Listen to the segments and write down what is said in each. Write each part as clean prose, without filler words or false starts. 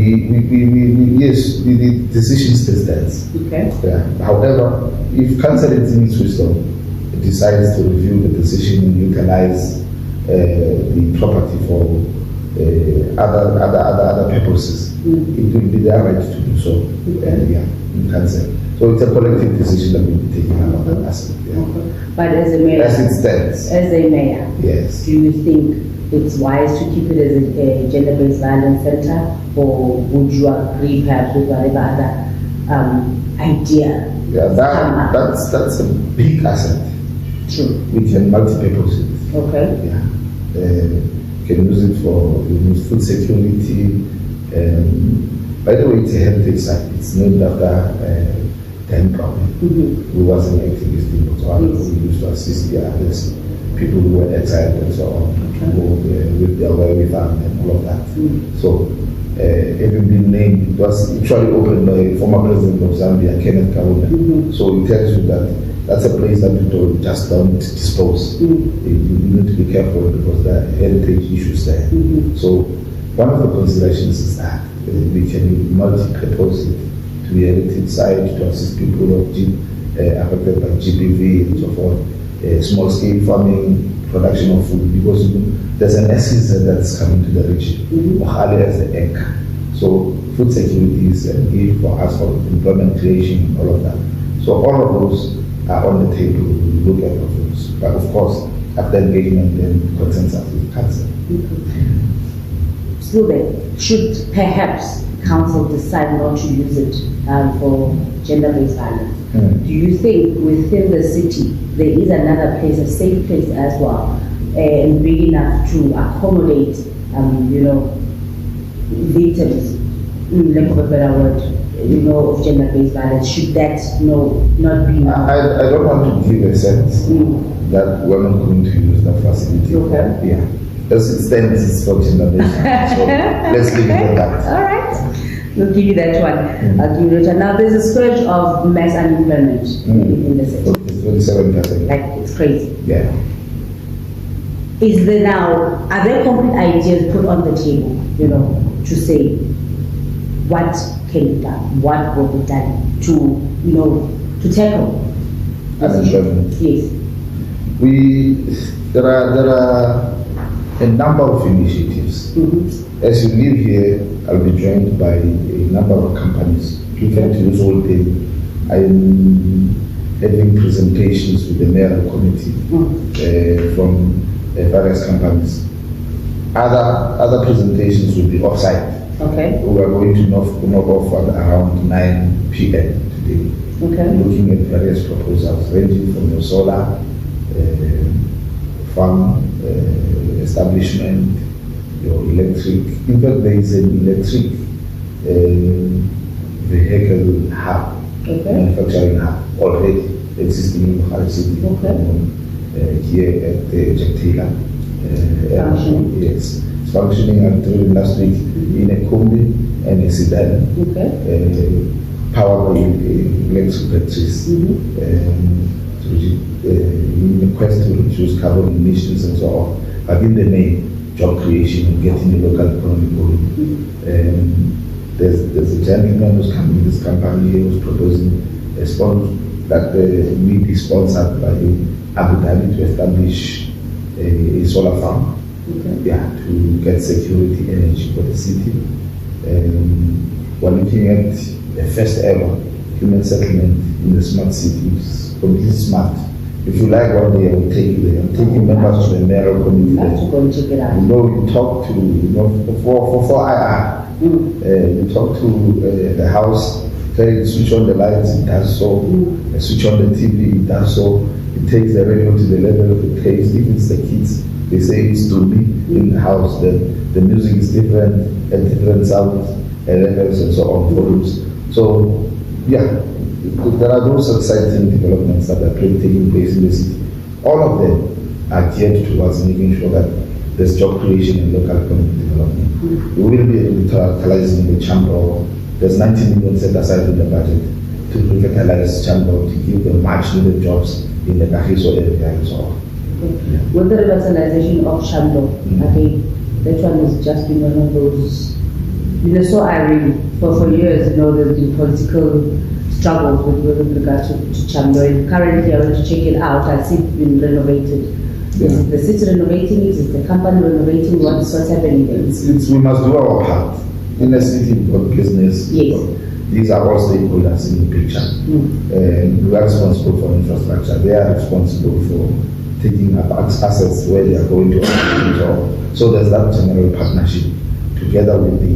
yes, the decision still stands. Okay. Yeah. However, if council in its wisdom decides to review the decision and utilize the property for other purposes, it will be their right to do so. In council. So it's a collective decision that will be taken about that asset. Yeah. Okay. But as a mayor, as it stands, as a mayor, yes. Do you think it's wise to keep it as a gender-based violence center, or would you agree perhaps with whatever other idea? Yeah, that's a big asset. True. We can multi-purpose it. Okay. Yeah. Can use it for food security. By the way, it's a heritage site. It's named after Dan Brown, who was an activist in Botswana, who used to assist the others, people who were exiled and so on, with their wherewithal and all of that. So, having been named, it was actually opened by former president of Zambia, Kenneth Kaunda. So it tells you that that's a place that you just don't dispose. You need to be careful because there are heritage issues there. So one of the considerations is that we can multi-purpose it to be a heritage site to assist people affected by GBV and so forth, small-scale farming, production of food, because there's an SEZ that's coming to the region, Mogale as the anchor. So food security is a gift for us for employment creation, all of that. So all of those are on the table. We look at those, but of course, after engagement and consensus with council. So then, should perhaps council decide not to use it for gender-based violence? Do you think within the city there is another place, a safe place as well, and big enough to accommodate, victims, lack of a better word, of gender-based violence? Should that not be? I don't want to give a sense that we're not going to use that facility. Okay. Yeah. As it stands, it's for gender-based violence. So let's leave it at that. All right. We'll give you that one. I'll give you that one. Now, there's a scourge of mass unemployment in the city. It's 27%. Like, it's crazy. Yeah. Are there concrete ideas put on the table, to say what can be done, what will be done to tackle unemployment? Yes. There are a number of initiatives. As you live here, I'll be joined by a number of companies. You can use all day. I'm having presentations with the mayoral committee from various companies. Other presentations will be off-site. Okay. We are going to knock off at around 9 p.m. today. Okay. Looking at various proposals ranging from your solar, farm establishment, your electric. In fact, there is an electric vehicle hub, manufacturing hub already existing in Mogale City. Here at the Cllr. Yes, it's functioning. I drove last week in a combi and a sedan, powered by electric batteries. In the quest to reduce carbon emissions and so on, but in the main, job creation and getting the local economy going. There's a gentleman who's coming in this company here who's proposing a sponsor that will be sponsored by Abu Dhabi to establish a solar farm, to get security energy for the city. We're looking at the first ever human settlement in the smart cities, completely smart. If you like one day, I will take you there. I'm taking members of the mayoral committee there. You talk to, for IR, you talk to the house, tell it to switch on the lights, it does so. Switch on the TV, it does so. It takes the radio to the level of the place. If it's the kids, they say it's to me in the house. The music is different, and different sounds, levels and so on, volumes. So, yeah. There are those exciting developments that are taking place in the city. All of them are geared towards making sure that there's job creation and local economic development. We will be revitalizing the chamber. There's 90 million set aside in the budget to revitalize chamber, to give them much needed jobs in the Kahiso area and so on. With the revitalization of chamber, that one is just one of those so irony. For years, there's been political struggles with regard to Cllr. Currently, I went to check it out. I see it's been renovated. Yeah. Is the city renovating it? Is the company renovating? What's happening there? We must do our part. In a city, we've got business. Yes. These are all stakeholders in the picture. We are responsible for infrastructure. They are responsible for taking up assets where they are going to operate. So there's that general partnership together with the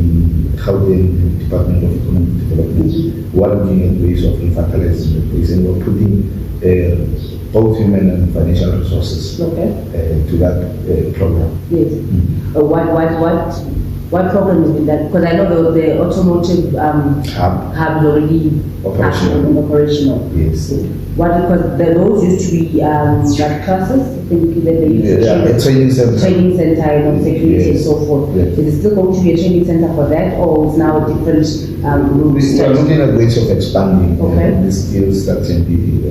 Gauteng Department of Economic Development. We are looking at ways of revitalizing the place, and we're putting both human and financial resources to that program. Yes. What problem has been that? Because I know the automotive hub is already operational. Yes. Because the roads used to be like classes. I think that they used a training center, security and so forth. Yes. Is it still going to be a training center for that, or is now a different route? We are looking at ways of expanding the skills that can be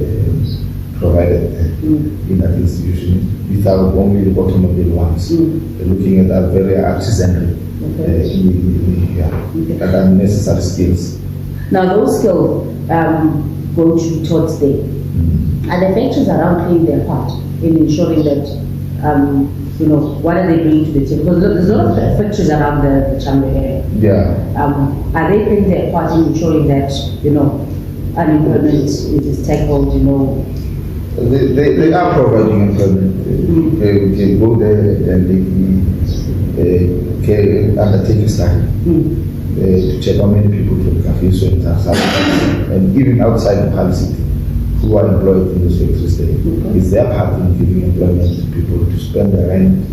provided in that institution without only the automobile ones. We're looking at that very artisanal. That are necessary skills. Now those skills going to be taught there. Are the factories around playing their part in ensuring that what are they bringing to the table? Because there's a lot of factories around the Cllr area. Yeah. Are they playing their part in ensuring that unemployment is tackled? They are providing employment. They go there and they undertake a study to check how many people can cafes and even outside Mogale City who are employed in those factories there. It's their part in giving employment to people to spend their rent,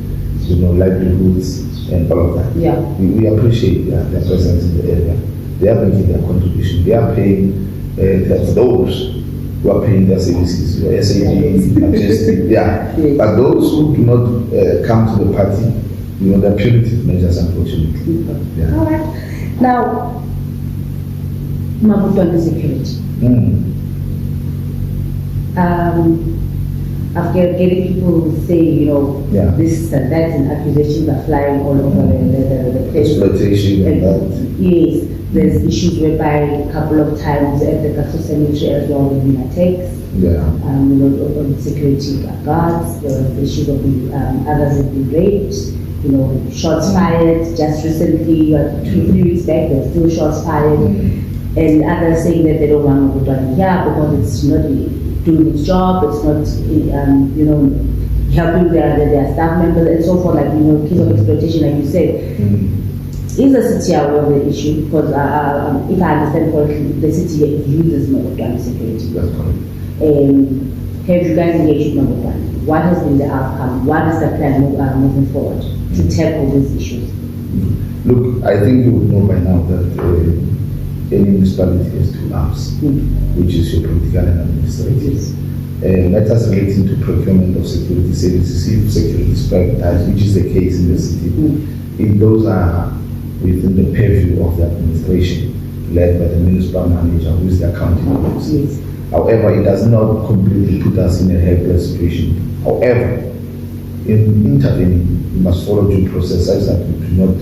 livelihoods and all of that. Yeah. We appreciate their presence in the area. They are making their contribution. They are paying those who are paying their services, your SAG, Majestic, Yes. But those who do not come to the party, there are punitive measures, unfortunately. Yeah. All right. Now, Mabutwan's security. After getting people who say, this and that, and accusations are flying all over the place. Exploitation and that. Yes. There's issues whereby a couple of times at the Castle Cemetery as well, there have been attacks. On security guards. There was the issue of others have been raped. Shots fired. Just recently, 2-3 weeks back, there's still shots fired. And others saying that they don't want to go down here because it's not doing its job, it's not, helping their staff members and so forth, case of exploitation, like you said. Is the city aware of the issue? Because if I understand correctly, the city uses Mogale security. That's correct. Have you guys engaged with Mogale? What has been the outcome? What is the plan moving forward to tackle these issues? Look, I think you would know by now that any municipality has two arms, which is your political and administrative. Yes. Matters relating to procurement of security services, if security is privatized, which is the case in the city, if those are within the purview of the administration, led by the municipal manager, who is the accounting officer. Yes. However, it does not completely put us in a helpless situation. However, in intervening, we must follow due process such that we do not,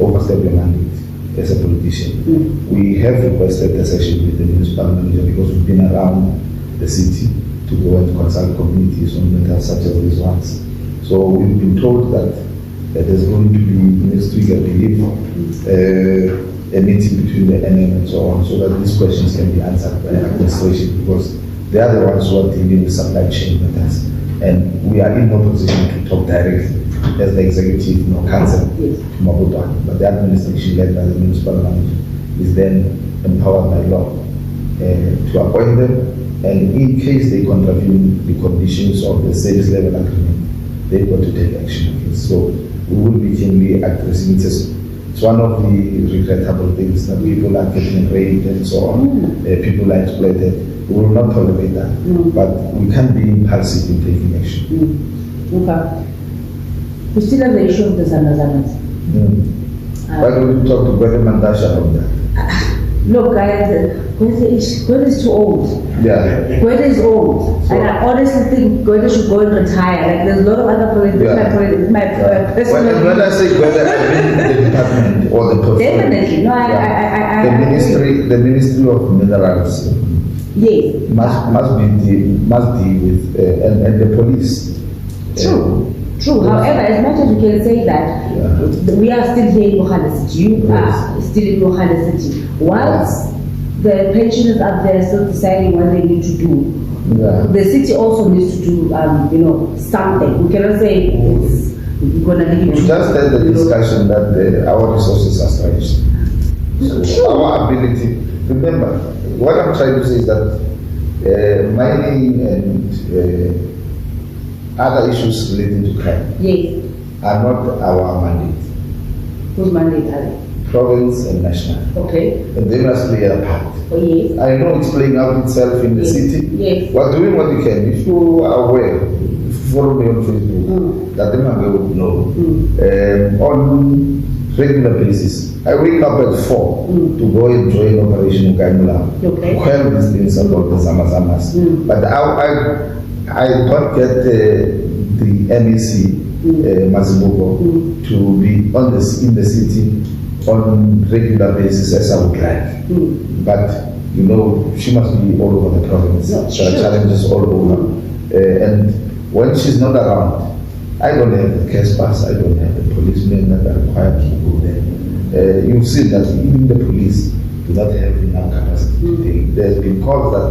overstep your mandate as a politician. We have requested a session with the municipal manager because we've been around the city to go and consult communities on matters such as these ones. So we've been told that there's going to be next week, I believe, a meeting between the NM and so on, so that these questions can be answered by administration, because they are the ones who are dealing with supply chain matters, and we are in no position to talk directly as the executive council to Mabutwan, but the administration led by the municipal manager is then empowered by law to appoint them, and in case they contravene the conditions of the service level agreement, they've got to take action against. So we will be keenly addressing it. It's one of the regrettable things that people are getting raped and so on. People are exploited. We will not tolerate that, but we can't be impulsive in taking action. Okay. We still have the issue of the Zanazanas. Why don't we talk to Brother Mandasha about that? Look, Gwede is too old. Yeah. Gwede is old. So- And I honestly think Gwede should go and retire. Like, there's a lot of other politics. Yeah. My personal... When I say whether I mean the department or the person. Definitely. No, The Ministry of Minerals Yes. must deal with and the police. True. True. However, as much as we can say that, we are still here in Mogale City. You are still in Mogale City. Once the pensioners up there still deciding what they need to do, the city also needs to do, something. We cannot say it's going to leave it. We just had the discussion that our resources are stretched. So our ability, remember, what I'm trying to say is that mining and other issues relating to crime are not our mandate. Whose mandate are they? Province and national. Okay. And they must play a part. Oh, yes. I know it's playing out itself in the city. Yes. We're doing what we can. If you are aware, if you follow me on Facebook, that the man would know. On regular basis, I wake up at 4 to go and join Operation Ugaimula. Okay. Quell these things about the Zamazamas. But I don't get the MEC, Mazibuko, to be in the city on regular basis as I would like. But, she must be all over the province. There are challenges all over. And when she's not around, I don't have the case pass, I don't have the policemen that are required to go there. You've seen that even the police do not have enough capacity. There's been calls that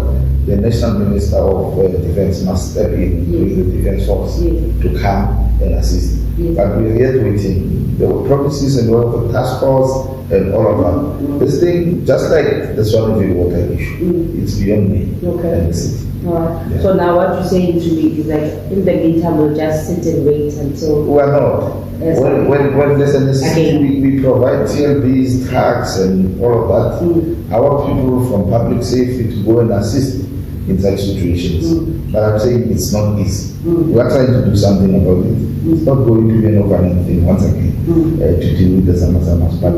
the National Minister of Defense must step in with the Defense Force to come and assist. But we're yet waiting. There were promises and all of the task force and all of that. This thing, just like the Swansea water issue, it's beyond me and the city. Alright. Yeah. So now what you're saying to me is like, in the meantime, we'll just sit and wait until... We're not. When there's a necessity, we provide TLBs, trucks and all of that. Our people from public safety to go and assist in such situations. But I'm saying it's not easy. We are trying to do something about it. It's not going to be an overnight thing once again to deal with the Zamazamas. But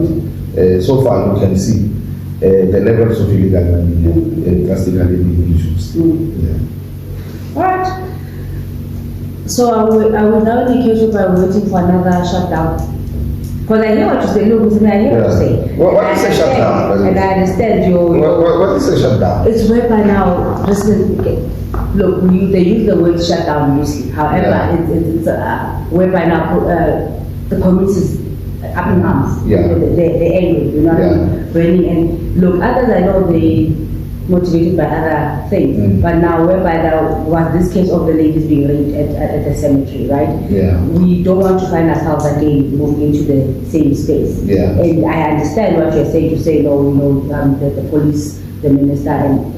so far you can see the levels of illegal mining drastically being reduced. All right. So I will now indicate if I'm waiting for another shutdown. Because I hear what you say. Look, I hear what you say. What is a shutdown? And I understand what is a shutdown? It's whereby now, look, they use the word shutdown usually. However, it's whereby now the community is up in arms. They're angry, burning. And look, others I know they motivated by other things. But now, whereby there was this case of the ladies being raped at the cemetery, right? We don't want to find ourselves again moving into the same space. And I understand what you're saying to say, the police, the minister, and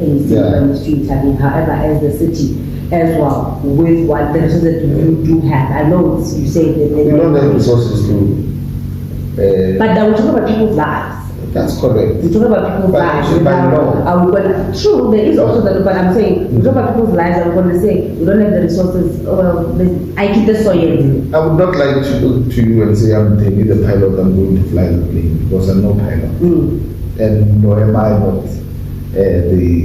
the street having. However, as the city as well, with what the resources that you do have, I know you say that they don't have resources to. But now we're talking about people's lives. That's correct. We talk about people's lives. True, there is also that, but I'm saying, we talk about people's lives, and we're going to say, we don't have the resources, I keep the soil. I would not like to go to you and say, I'm taking the pilot, I'm going to fly the plane, because I'm no pilot. And nor am I not the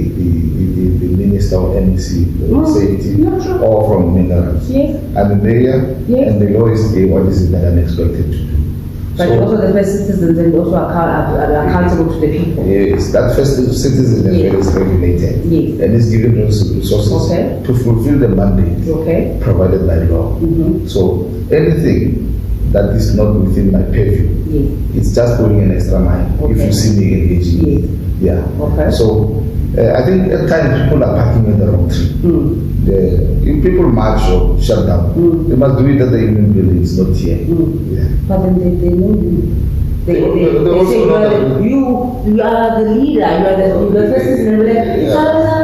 minister of MEC, safety, or from minerals. I'm a mayor, and the law is what is it that I'm expected to do. But also the first citizens and also accountable to the people. Yes, that first citizen is regulated and is given resources to fulfill the mandate provided by law. So anything that is not within my purview, it's just going an extra mile if you see me engaging. So I think at times people are parking in the wrong tree. If people march or shut down, they must do it at the union building, it's not here. But then they know you. They say you are the leader, you are the first citizen,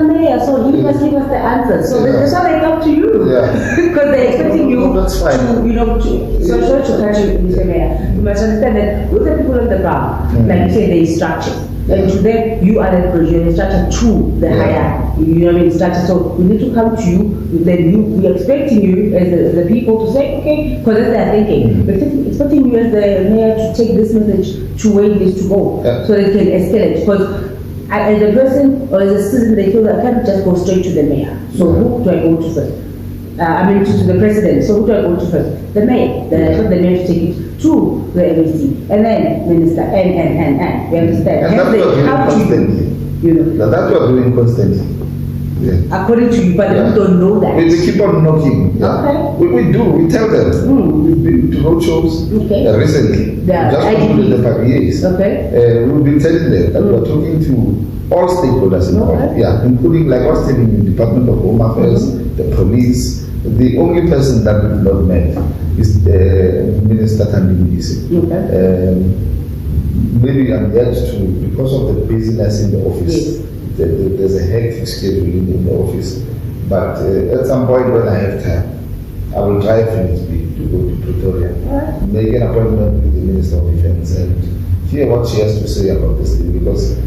mayor, so he must give us the answer. So that's how they come to you. Because they're expecting you that's fine. So sorry to catch you, Mr. Mayor. You must understand that with the people on the ground, like you say, there is structure. And to them, you are the instructor to the higher, instructor. So we need to come to you, then we're expecting you as the people to say, okay, because that's their thinking. We're expecting you as the mayor to take this message to where it needs to go, so they can escalate. Because as a person or as a citizen, they feel that I can't just go straight to the mayor. So who do I go to first? To the president. So who do I go to first? The mayor. Then I told the mayor to take it to the MEC, and then minister, and. You understand? And that's what we're doing constantly. You know. That's what we're doing constantly. Yeah. According to you, but we don't know that. We keep on knocking. Yeah. Okay. We do. We tell them. We've been to roadshows recently. Yeah. Just concluded the 5 years. Okay. We've been telling them that we're talking to all stakeholders involved. Okay. Yeah, including, like I was telling you, Department of Home Affairs, the police. The only person that we've not met is Minister Tandini. Okay. Maybe I'm yet to, because of the busyness in the office. Yes. There's a hectic schedule in the office, but at some point when I have time, I will drive to go to Pretoria, make an appointment with the Minister of Defense and hear what she has to say about this thing, because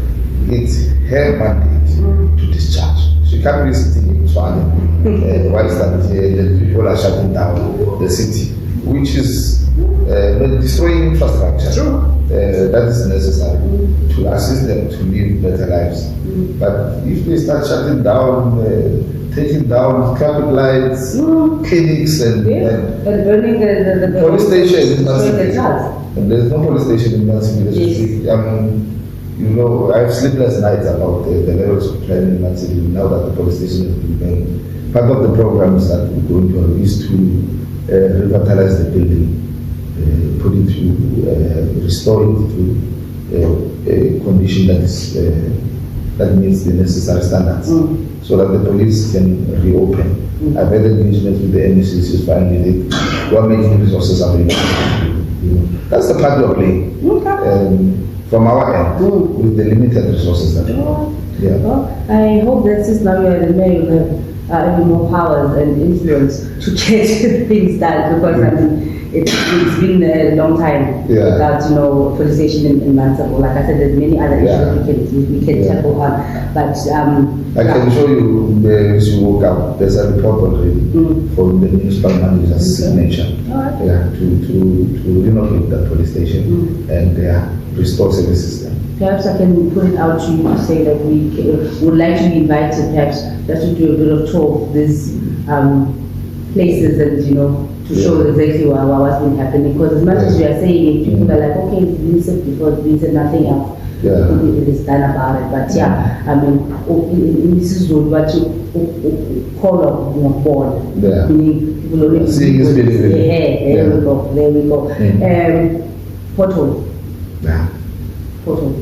it's her mandate to discharge. She can't be sitting in Sweden while the people are shutting down the city, which is destroying infrastructure. True. That is necessary to assist them to live better lives. But if they start shutting down, taking down traffic lights, clinics, and burning the police station in the Mansfield, and there's no police station in Mansfield. Yes. You know, I have sleepless nights about the levels of crime in Mansfield now that the police station has been built. Part of the programs that we're going to is to revitalize the building. Put it to restore it to a condition that is that meets the necessary standards, so that the police can reopen. I've had engagements with the NECs finally. They are making resources available. That's the part we're playing from our end with the limited resources that we have. Yeah. Well, I hope that since now you are the mayor, you have even more powers and influence to get things done, because I mean, it's been a long time without, police station in Mansfield. Like I said, there's many other issues we can tackle on. But I can show you as you woke up. There's a report already from the municipal manager's signature. To renovate that police station and restore services there. Perhaps I can put it out to you to say that we would like to be invited, perhaps just to do a bit of tour of these places and to show exactly what's been happening. Because as much as we are saying it, people are like, okay, it's been said before, it's been said, nothing else it is done about it. But I mean, this is what you call a board. Meaning people only seeing is beautiful. There we go. Pothole. Pothole.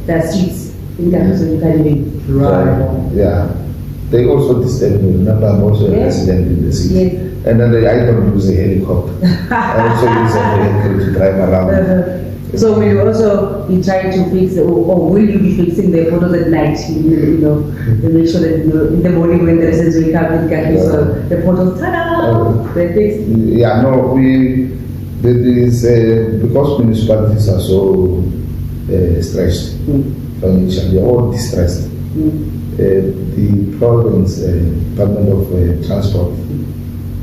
There are streets in Ghana, so you can't even drive. They also disturb me. Remember, I'm also a resident in the city. And then I don't use a helicopter. I also use a vehicle to drive around. So will you also be trying to fix, or will you be fixing the photos at night? To make sure that in the morning when the residents wake up, so the photos, ta-da, they're fixed. Yeah, no, because municipalities are so stretched financially, they're all distressed. The province Department of Transport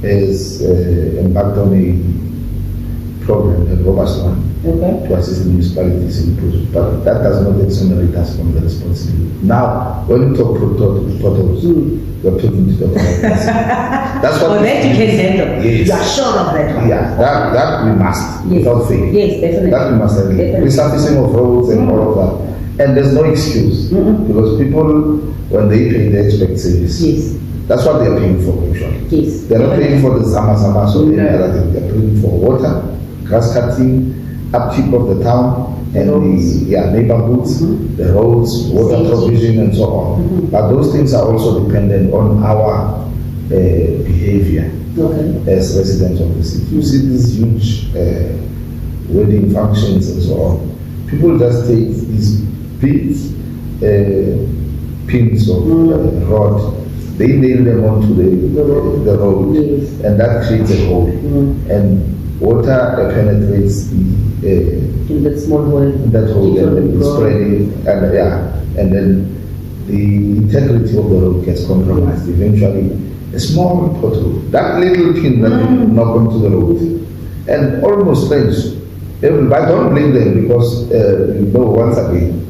has embarked on a program, a robust one, to assist the municipalities in projects, but that does not exonerate us from the responsibility. Now, when you talk potholes, you're talking to the province. That's what that you can handle. Yes. You are sure of that one. Yeah, that we must, without fail. Yes, definitely. That we must handle. Resurfacing of roads and all of that. And there's no excuse, because people, when they pay, they expect service. That's what they're paying for, usually. They're not paying for the Zama or any other thing. They're paying for water, grass cutting, upkeep of the town, and the neighborhoods, the roads, water provision, and so on. But those things are also dependent on our behavior as residents of the city. You see these huge wedding functions and so on. People just take these big pins of rod, they nail them onto the road, and that creates a hole. And water penetrates in that small hole. That hole, and it's spreading, and then the integrity of the road gets compromised. Eventually, a small pothole, that little pin that they knock onto the road, and almost strange. I don't blame them, because once again,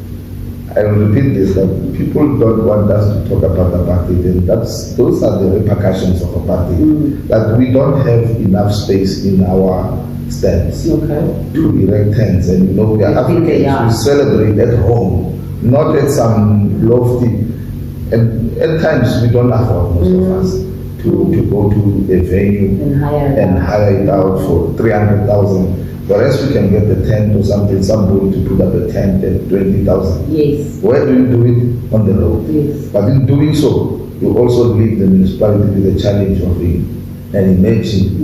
I will repeat this, that people don't want us to talk about apartheid, and those are the repercussions of apartheid. That we don't have enough space in our stands to erect tents, and we are Africans, we celebrate at home, not at some lofty, and at times we don't afford, most of us, to go to a venue and hire it out for 300,000. Whereas we can get the tent or something, somebody to put up a tent at 20,000. Yes. Where do you do it? On the road. Yes. But in doing so, you also leave the municipality with the challenge of an emerging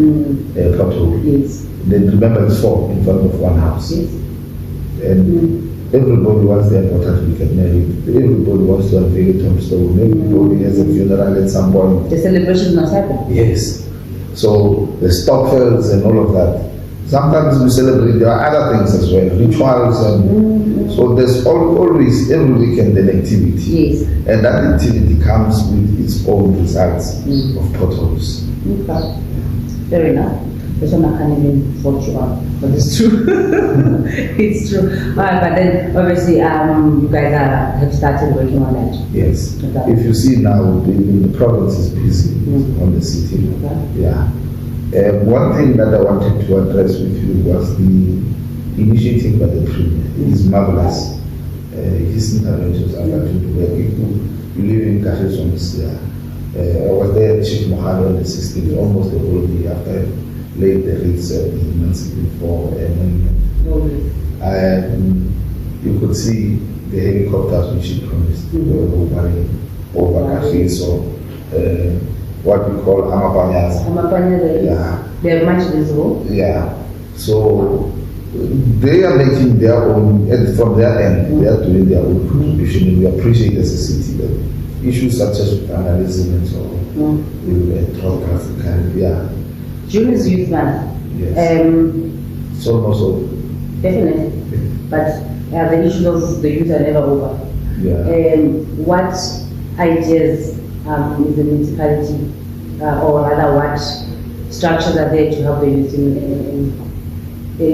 pothole. Yes. Then remember, it's 4 in front of one house. Yes. And everybody wants their daughter to get married. Everybody wants to unveil a tombstone. Everybody has a funeral at some point. The celebration must happen. Yes. So the stockfields and all of that. Sometimes we celebrate, there are other things as well, rituals, and so there's always, every weekend, an activity. Yes. And that activity comes with its own results of potholes. Okay. Fair enough. That's one I can't even fault you on, but it's true. It's true. But then, obviously, you guys have started working on that. Yes. Okay. If you see now, the province is busy on the city. Okay. Yeah. One thing that I wanted to address with you was the initiative by the Premier. It is marvelous. His interventions are going to where people you live in Kajesons there. I was there at Chief Mogale on the 16th, almost the whole day after I laid the wreaths at the Emancipation for a monument. You could see the helicopters which he promised hovering over Kajeson. What we call Amapanyas. Yeah. They're much visible. Yeah. So they are making their own, and from their end, they are doing their own contribution, and we appreciate as a city that issues such as vandalism and so on, we will talk African. Yeah. June is Youth Month. Yes. It's almost over. Definitely. But the issues of the youth are never over. Yeah. What ideas is the municipality, or rather what structures are there to help the youth in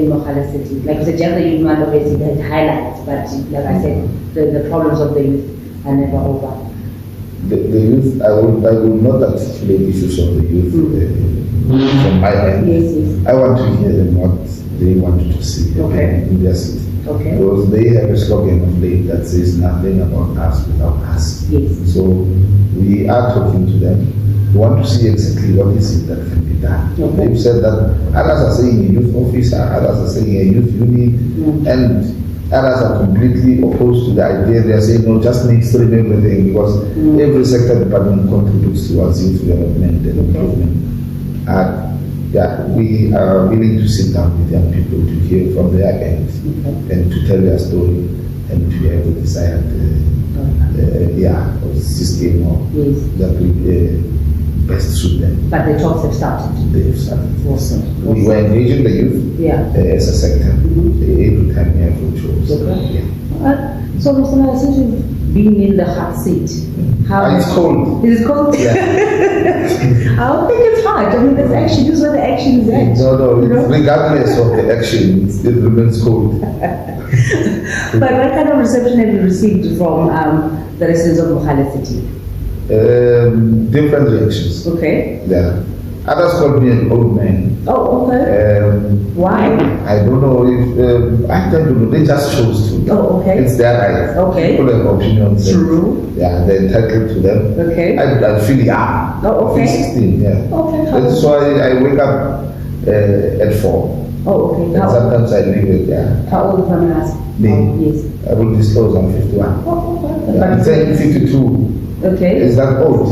Mogale City? Like the Gender Youth Month obviously had highlights, but like I said, the problems of the youth are never over. The youth, I will not articulate issues of the youth from my end. Yes, yes. I want to hear them what they want to see in their city. Okay. Because they have a slogan of late that says nothing about us without us. Yes. So we are talking to them. We want to see exactly what is it that can be done. Okay. They've said that others are saying a youth officer, others are saying a youth unit, and others are completely opposed to the idea. They are saying, no, just mainstream everything, because every sector department contributes towards youth development and improvement. Yeah, we are willing to sit down with young people to hear from their end and to tell their story and to have a desired system that will best suit them. But the talks have started. They have started. Awesome. We were engaging the youth as a sector every time we have roadshows. So, Mr. Mayor, since you've been in the hot seat, how it's cold. Is it cold? Yeah. I don't think it's hot. I mean, this is where the action is at. No, regardless of the action, it remains cold. But what kind of reception have you received from the residents of Mogale City? Different reactions. Okay. Yeah. Others called me an old man. Oh, okay. Why? I don't know if, I don't know, they just chose to. Oh, okay. It's their right. Okay. People have opinions. True. Yeah, they're entitled to them. Okay. I feel young. Oh, okay. I feel 16, yeah. Okay. That's why I wake up at 4. Oh, okay. And sometimes I leave it, How old, if I may ask? Me? Yes. I will disclose I'm 51. Oh, okay. Yeah, I'm saying 52. Okay. Is that old?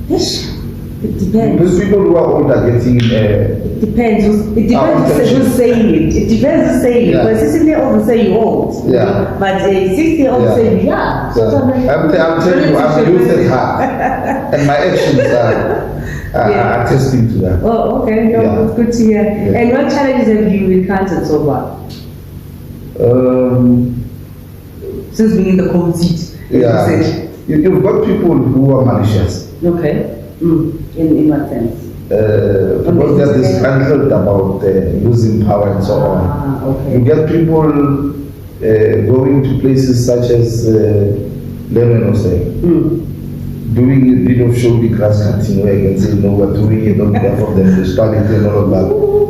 Yes. It depends. Those people who are old are getting... It depends. It depends who's saying it. It depends who's saying it. But 60-year-olds say you're old. Yeah. But 60-year-olds say you're young. So I'm telling you, I'm youth at heart. And my actions are attesting to that. Oh, okay. No, it's good to hear. Yeah. And what challenges have you encountered so far? Since being in the cold seat. Yeah. You've got people who are malicious. Okay. In what sense? Because they're disgruntled about losing power and so on. Okay. You get people going to places such as Lemon was there, doing a bit of showy grass cutting where I can say, no, we're doing it on behalf of them, the spalling and all of that,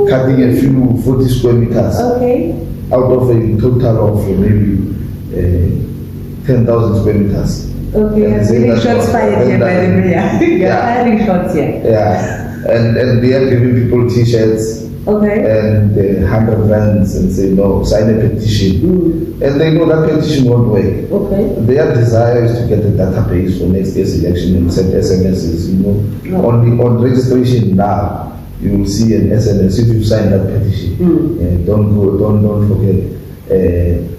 cutting a few 40 square meters out of a total of maybe 10,000 square meters. Okay, I'm getting shots fired here by the mayor. You're firing shots here. Yeah, and they are giving people t-shirts. And 100 rands and say, no, sign a petition. And they know that petition won't work. Their desire is to get a database for next year's election and send SMSs. You know, on registration now, you will see an SMS if you sign that petition. Don't forget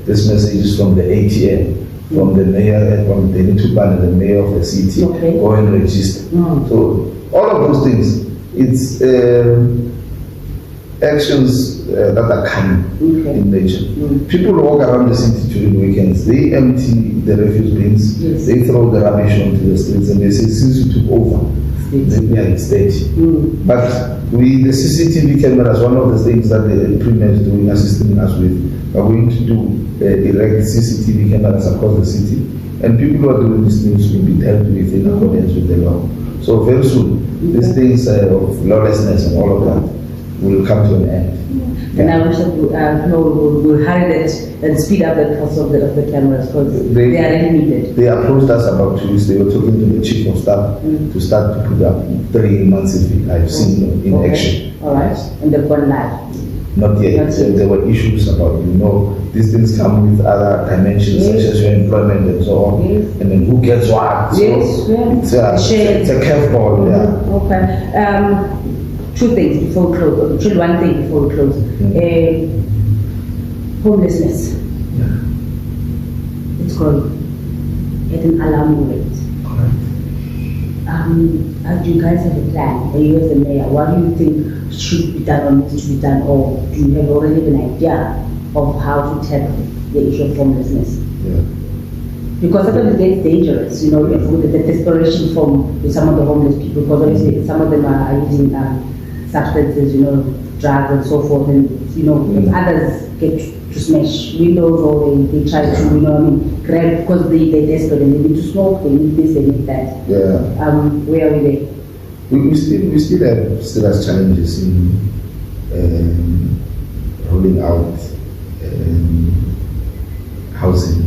this message is from the ATM. From the mayor, from the Thupane, the mayor of the city, go and register. So all of those things, it's actions that are coming in nature. People walk around the city during weekends. They empty the refuse bins. They throw the rubbish onto the streets, and they say, since you took over, then we are state. But the CCTV cameras, one of the things that the premier is doing, assisting us with, are going to do erect CCTV cameras across the city, and people who are doing these things will be dealt with in accordance with the law. So very soon, these things of lawlessness and all of that will come to an end. And I wish that we'll hurry that and speed up the process of the cameras, because they are really needed. They approached us about 2 weeks. They were talking to the chief of staff to start to put up 3 months if I've seen in action. All right, and they've gone live. Not yet. There were issues about, these things come with other dimensions, such as your employment and so on, and then who gets what. So it's a curveball. Okay. 2 things before we close. Actually, 1 thing before we close. Homelessness. It's growing at an alarming rate. Do you guys have a plan? Or you as the mayor, what do you think should be done or needs to be done, or do you have already an idea of how to tackle the issue of homelessness? Because sometimes it gets dangerous, if you look at the desperation from some of the homeless people, because obviously some of them are using substances, drugs and so forth, and if others get to smash windows or they try to, grab, because they're desperate and they need to smoke, they need this, they need that. Where are we there? We still have challenges in rolling out housing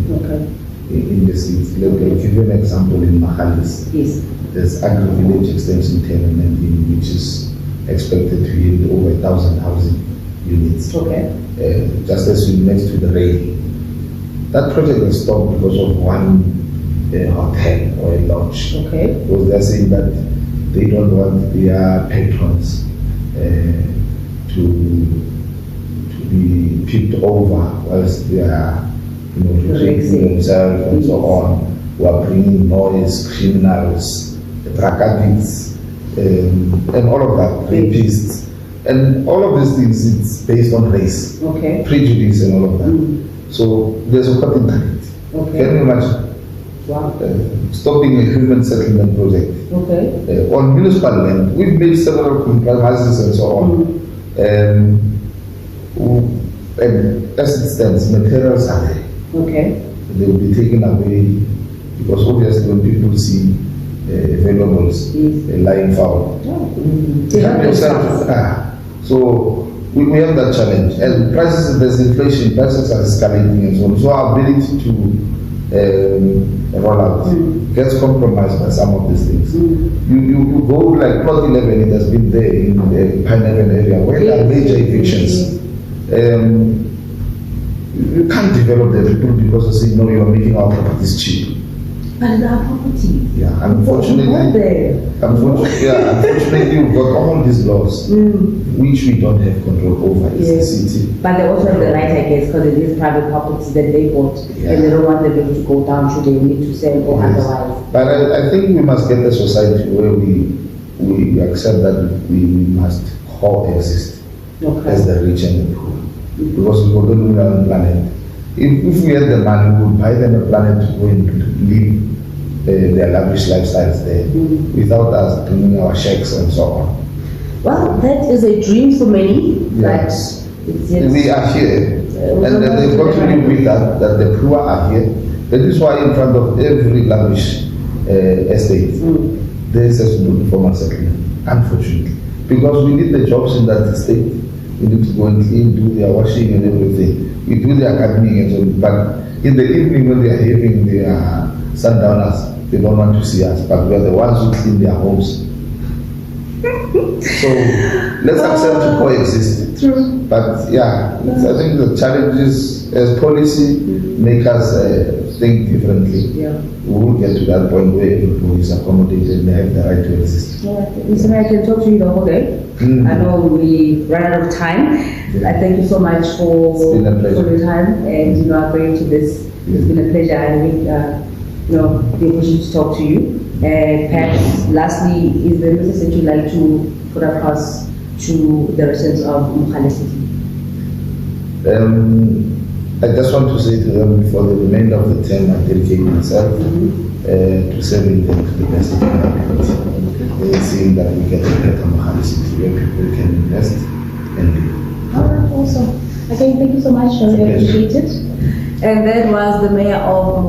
in the city. Let me give you an example in Mogale City. There's agri-village extension tenement which is expected to yield over 1,000 housing units. Just as you next to the rail. That project was stopped because of one hotel or a lodge. Because they're saying that they don't want their patrons to be picked over whilst they are recreating themselves and so on, who are bringing noise, criminals, drug addicts, and all of that, rapists. And all of these things, it's based on race, prejudice and all of that. So there's a cutting target. Can you imagine? Stopping a human settlement project on municipal land. We've made several compromises and so on. And as it stands, materials are there. They will be taken away because obviously when people see valuables lying foul, they have yourself. So we have that challenge. And prices, there's inflation, prices are escalating and so on. So our ability to roll out gets compromised by some of these things. You go like plot 11, it has been there in the Pineapple area where there are major evictions. You can't develop the people because they say, no, you are making our properties cheap. But there are properties. Unfortunately, we've got all these laws which we don't have control over as the city. But they also have the right, I guess, because it is private properties that they bought, and they don't want the bill to go down should they need to sell or otherwise. But I think we must get a society where we accept that we must coexist as the rich and the poor. Because we don't live on a planet. If we had the money, we would buy them a planet to go and live their lavish lifestyles there without us bringing our shacks and so on. Well, that is a dream for many, but it's we are here. And they've got to live with that the poor are here. That is why in front of every lavish estate, there is a informal settlement, unfortunately. Because we need the jobs in that estate. We need to go and clean, do their washing and everything. We do their gardening and so on. But in the evening when they are having their sundowners, they don't want to see us. But we are the ones who clean their homes. So let's accept to coexist. True. But yeah, I think the challenges as policy make us think differently. Yeah. We will get to that point where everybody is accommodated and they have the right to exist. Mr. Mayor, I can talk to you the whole day. I know we ran out of time. I thank you so much for your time and agreeing to this. It's been a pleasure having the opportunity to talk to you. Perhaps lastly, is there a message that you'd like to put across to the residents of Mogale City? I just want to say to them, for the remainder of the term, I dedicate myself to serving them to the best of my ability. Seeing that we get a better Mogale City where people can invest and live. All right, awesome. Again, thank you so much. I really appreciate it. And that was the mayor of